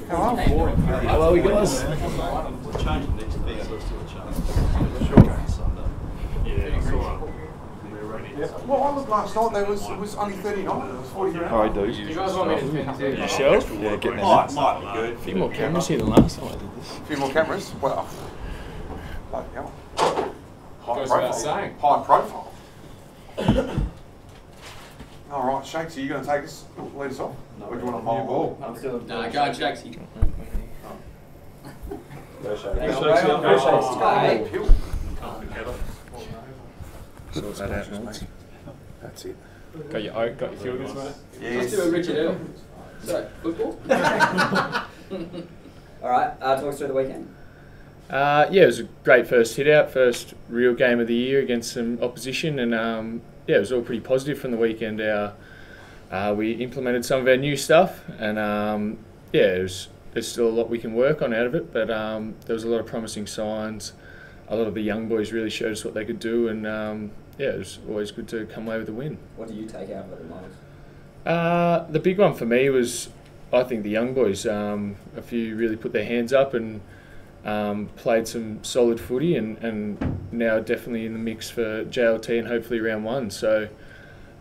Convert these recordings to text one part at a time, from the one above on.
Hello, guys. Well, I looked last night. It was only 39. It was 40 grand. Hi, dude. You guys want me to do Yourself? Yeah, getting there. Might be good. A few more cameras here than last time I did this. A few more cameras. Well, bloody hell. High Goes profile. without saying. High profile. All right, Shakes, are you going to take us, lead us off? Or do you want to hold ball? No, go on, Jacksy. Go Sort that out, mate. That's it. Got your fielders, mate? Yes. Let's do a Richard Evans. So, football? Alright, talk us through the weekend. Yeah, it was a great first hit out, first real game of the year against some opposition, and yeah, it was all pretty positive from the weekend. We implemented some of our new stuff, and yeah, there's still a lot we can work on out of it, but there was a lot of promising signs. A lot of the young boys really showed us what they could do, and yeah, it was always good to come away with a win. What do you take out of it the most? The big one for me was, I think, the young boys. A few really put their hands up and played some solid footy, and now definitely in the mix for JLT and hopefully round one. So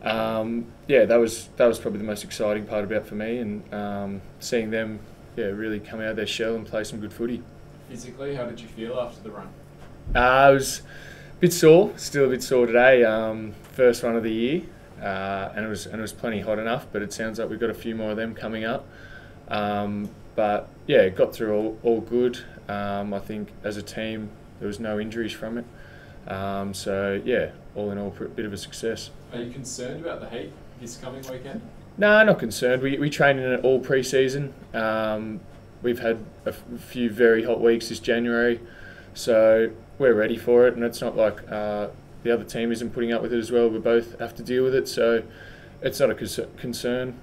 yeah, that was probably the most exciting part about for me, and seeing them really come out of their shell and play some good footy. Physically, how did you feel after the run? I was a bit sore, still a bit sore today. First run of the year, and it was plenty hot enough. But it sounds like we've got a few more of them coming up. But yeah, got through all good. I think as a team there was no injuries from it. So yeah, all in all, a bit of a success. Are you concerned about the heat this coming weekend? No, not concerned. We trained in it all pre-season. We've had a few very hot weeks this January, so we're ready for it. And it's not like the other team isn't putting up with it as well. We both have to deal with it, so it's not a concern.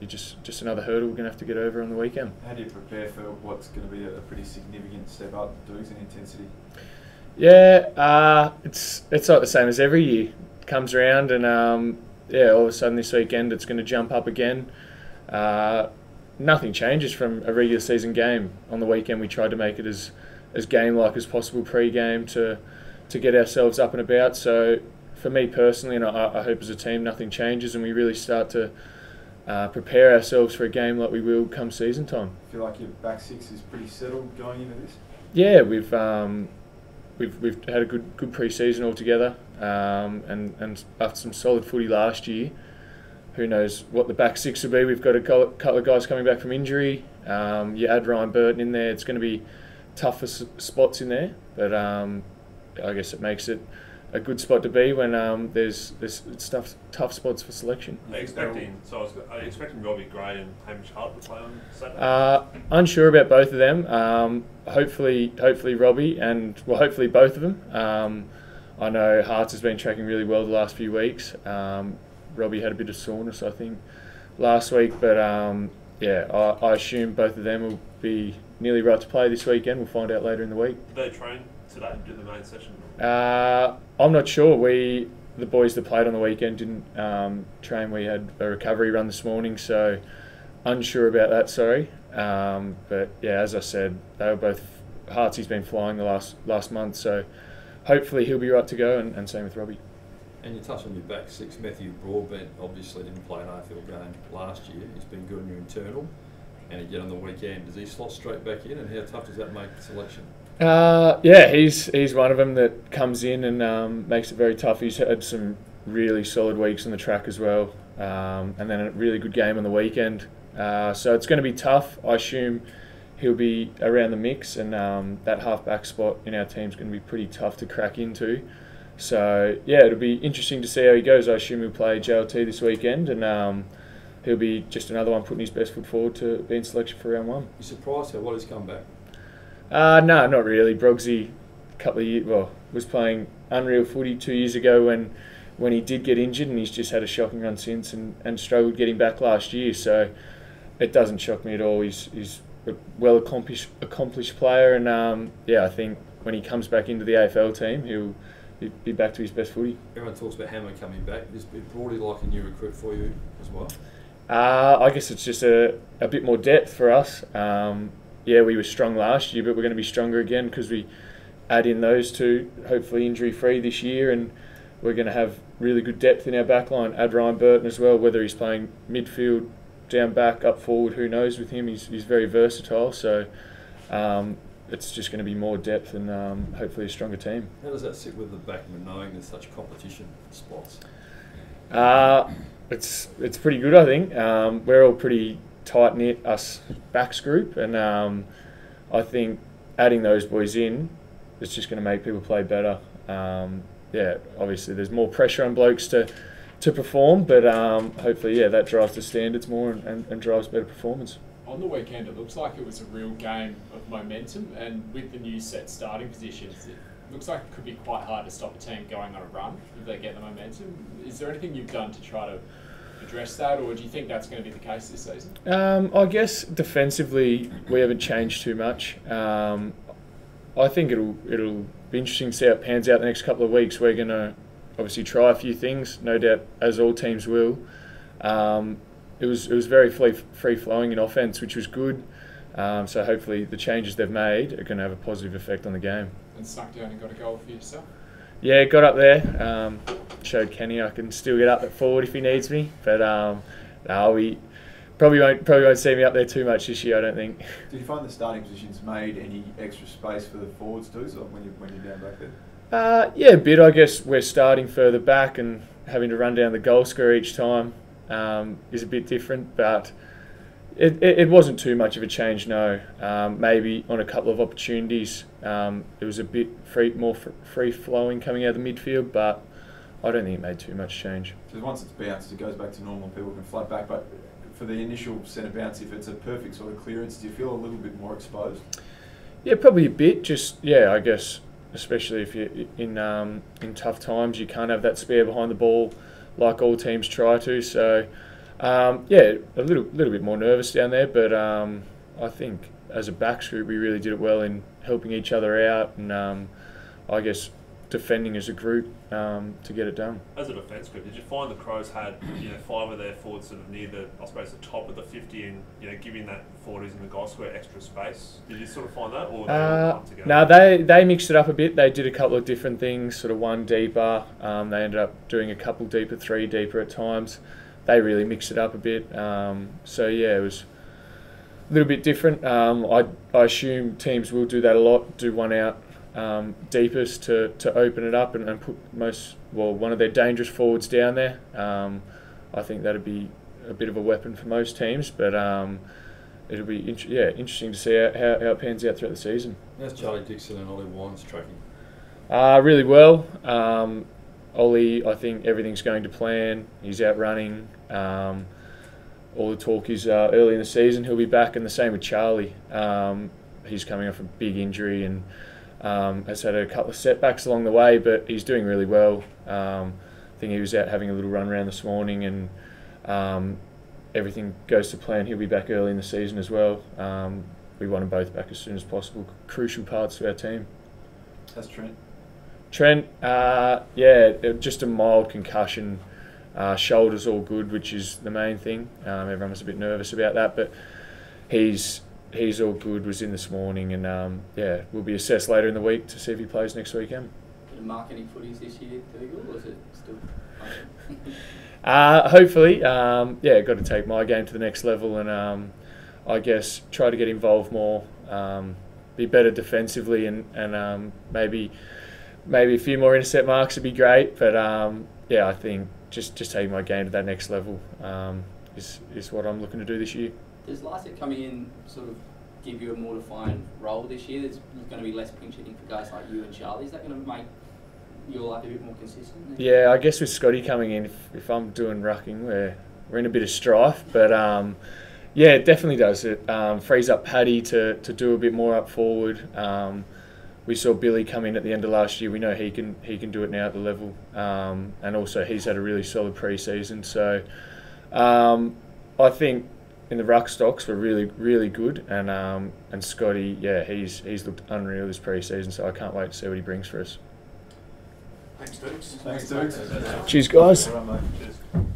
You just another hurdle we're going to have to get over on the weekend. How do you prepare for what's going to be a pretty significant step up in doing some intensity? Yeah, it's like the same as every year. It comes around, and yeah, all of a sudden this weekend it's going to jump up again. Nothing changes from a regular season game. On the weekend we tried to make it as game-like as possible pre-game to get ourselves up and about. So for me personally, and I hope as a team, nothing changes and we really start to prepare ourselves for a game like we will come season time. I feel like your back six is pretty settled going into this? Yeah, we've had a good pre-season altogether, and after some solid footy last year, who knows what the back six will be. We've got a couple of guys coming back from injury. You add Ryan Burton in there, it's going to be tougher spots in there, but I guess it makes it a good spot to be when there's tough spots for selection. Are you expecting Robbie Gray and Hamish Hart to play on Saturday? Unsure about both of them. Hopefully Robbie, and well, hopefully both of them. I know Hart's has been tracking really well the last few weeks. Robbie had a bit of soreness, I think, last week, but yeah, I assume both of them will be nearly right to play this weekend. We'll find out later in the week. Did they train today and do the main session? I'm not sure. The boys that played on the weekend didn't train. We had a recovery run this morning, so unsure about that, sorry. But yeah, as I said, they were both, Hartsy's been flying the last month, so hopefully he'll be right to go, and same with Robbie. And you touched on your back six. Matthew Broadbent obviously didn't play an AFL game last year. He's been good on your internal. And again on the weekend, does he slot straight back in? And how tough does that make the selection? Yeah, he's one of them that comes in and makes it very tough. He's had some really solid weeks on the track as well, and then a really good game on the weekend. So it's going to be tough. I assume he'll be around the mix, and that half-back spot in our team is going to be pretty tough to crack into. So yeah, it'll be interesting to see how he goes. I assume he'll play JLT this weekend, and he'll be just another one putting his best foot forward to be in selection for round one. You surprised how well he's come back? No, not really. Brogsy, was playing unreal footy 2 years ago when he did get injured, and he's just had a shocking run since and struggled getting back last year. So it doesn't shock me at all. He's a well accomplished player, and yeah, I think when he comes back into the AFL team, he'll be back to his best footy. Everyone talks about Hammer coming back. Is it broadly like a new recruit for you as well? I guess it's just a bit more depth for us. Yeah, we were strong last year, but we're going to be stronger again because we add in those two, hopefully injury-free this year, and we're going to have really good depth in our back line. Add Ryan Burton as well, whether he's playing midfield, down back, up forward, who knows with him. He's very versatile, so it's just going to be more depth and hopefully a stronger team. How does that sit with the backman, knowing there's such competition spots? It's pretty good, I think. We're all pretty tight-knit, us backs group, and I think adding those boys in, it's just going to make people play better. Yeah, obviously there's more pressure on blokes to perform, but hopefully, yeah, that drives the standards more and drives better performance. On the weekend, it looks like it was a real game of momentum, and with the new set starting positions, it looks like it could be quite hard to stop a team going on a run if they get the momentum. Is there anything you've done to try to address that, or do you think that's going to be the case this season? I guess defensively we haven't changed too much. I think it'll be interesting to see how it pans out the next couple of weeks. We're going to obviously try a few things, no doubt, as all teams will. It was very free flowing in offence, which was good. So hopefully the changes they've made are going to have a positive effect on the game. And snuck down and got a goal for yourself? Yeah, got up there. Showed Kenny I can still get up at forward if he needs me, but no, we probably won't see me up there too much this year, I don't think. Did you find the starting positions made any extra space for the forwards too, so when you're down back there? Yeah, a bit. I guess we're starting further back and having to run down the goal scorer each time is a bit different, but it wasn't too much of a change, no. Maybe on a couple of opportunities it was a bit more free-flowing coming out of the midfield, but I don't think it made too much change. So once it's bounced, it goes back to normal, people can flood back, but for the initial centre bounce, if it's a perfect sort of clearance, do you feel a little bit more exposed? Yeah, probably a bit. Just, yeah, I guess, especially if you're in tough times, you can't have that spare behind the ball like all teams try to. So, yeah, a little bit more nervous down there, but I think as a backs group, we really did it well in helping each other out and I guess defending as a group to get it done. As a defence group, did you find the Crows had 5 of their forwards sort of near the top of the 50 and giving that forwards in the goal square extra space? Did you sort of find that, or they all come together? No, they mixed it up a bit. They did a couple of different things, sort of one deeper. They ended up doing a couple deeper, 3 deeper at times. They really mixed it up a bit. So yeah, it was a little bit different. I assume teams will do that a lot. Do one out deepest to open it up and put one of their dangerous forwards down there. I think that'd be a bit of a weapon for most teams, but it'll be interesting to see how it pans out throughout the season. How's Charlie Dixon and Ollie Wines tracking? Really well. Ollie, I think everything's going to plan. He's out running. All the talk is early in the season he'll be back, and the same with Charlie. He's coming off a big injury and has had a couple of setbacks along the way, but he's doing really well. I think he was out having a little run around this morning, and everything goes to plan. He'll be back early in the season as well. We want them both back as soon as possible. Crucial parts to our team. How's Trent? Trent, just a mild concussion. Shoulders all good, which is the main thing. Everyone was a bit nervous about that, but he's all good. Was in this morning, and we'll be assessed later in the week to see if he plays next weekend. Did you mark any footies this year, Dougal, or is it still? Hopefully, got to take my game to the next level, and I guess try to get involved more, be better defensively, and maybe a few more intercept marks would be great. But I think just taking my game to that next level is what I'm looking to do this year. Does Lycett coming in sort of give you a more defined role this year? There's going to be less pinch hitting for guys like you and Charlie. Is that going to make your life a bit more consistent? Yeah, I guess with Scotty coming in, if I'm doing rucking, we're in a bit of strife. But it definitely does. It frees up Paddy to do a bit more up forward. We saw Billy come in at the end of last year. We know he can do it now at the level, and also he's had a really solid pre-season. So I think in the ruck stocks we're really, really good, and Scotty, he's looked unreal this pre-season. So I can't wait to see what he brings for us. Thanks, Dukes. Thanks, Dukes. Cheers, guys. All right, mate. Cheers.